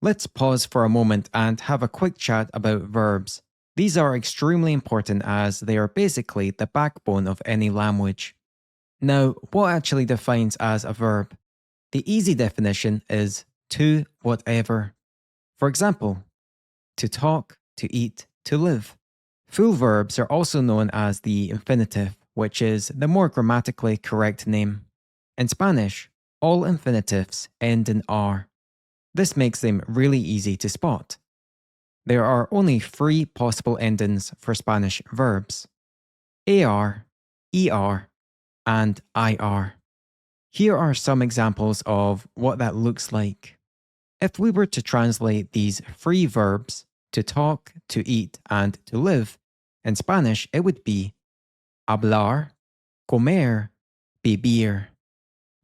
Let's pause for a moment and have a quick chat about verbs. These are extremely important as they are basically the backbone of any language. Now, what actually defines as a verb? The easy definition is to whatever. For example, to talk, to eat, to live. Full verbs are also known as the infinitive, which is the more grammatically correct name. In Spanish, all infinitives end in R. This makes them really easy to spot. There are only three possible endings for Spanish verbs: AR, ER, and IR. Here are some examples of what that looks like. If we were to translate these three verbs, to talk, to eat, and to live, in Spanish it would be hablar, comer, vivir.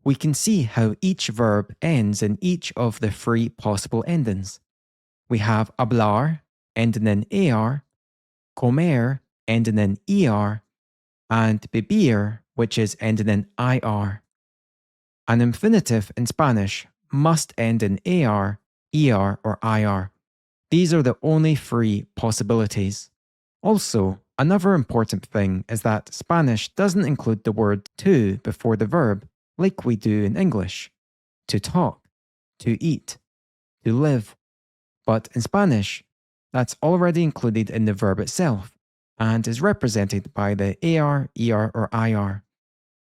We can see how each verb ends in each of the three possible endings. We have hablar ending in AR, comer ending in ER, and vivir, which is ending in IR. An infinitive in Spanish must end in AR, ER, or IR. These are the only three possibilities. Also, another important thing is that Spanish doesn't include the word to before the verb like we do in English. To talk, to eat, to live. But in Spanish, that's already included in the verb itself and is represented by the AR, ER, or IR.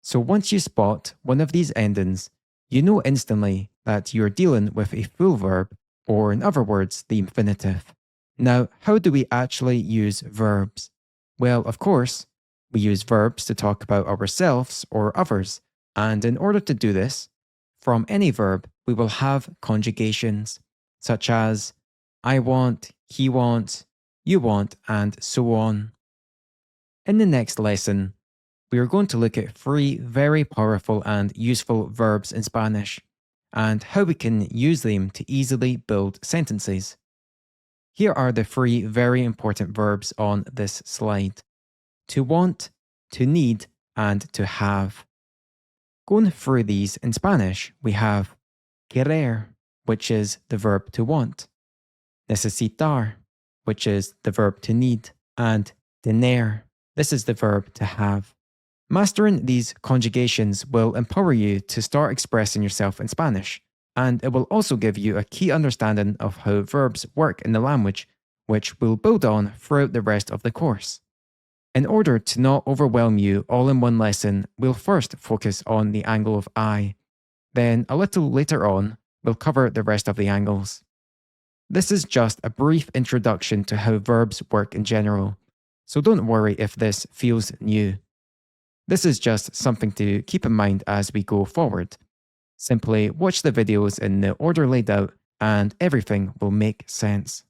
So once you spot one of these endings, you know instantly that you're dealing with a full verb, or in other words, the infinitive. Now, how do we actually use verbs? Well, of course, we use verbs to talk about ourselves or others, and in order to do this, from any verb, we will have conjugations, such as I want, he wants, you want, and so on. In the next lesson, we are going to look at three very powerful and useful verbs in Spanish, and how we can use them to easily build sentences. Here are the three very important verbs on this slide: to want, to need, and to have. Going through these in Spanish, we have querer, which is the verb to want, necesitar, which is the verb to need, and tener, this is the verb to have. Mastering these conjugations will empower you to start expressing yourself in Spanish, and it will also give you a key understanding of how verbs work in the language, which we'll build on throughout the rest of the course. In order to not overwhelm you all in one lesson, we'll first focus on the angle of I. Then, a little later on, we'll cover the rest of the angles. This is just a brief introduction to how verbs work in general, so don't worry if this feels new. This is just something to keep in mind as we go forward. Simply watch the videos in the order laid out and everything will make sense.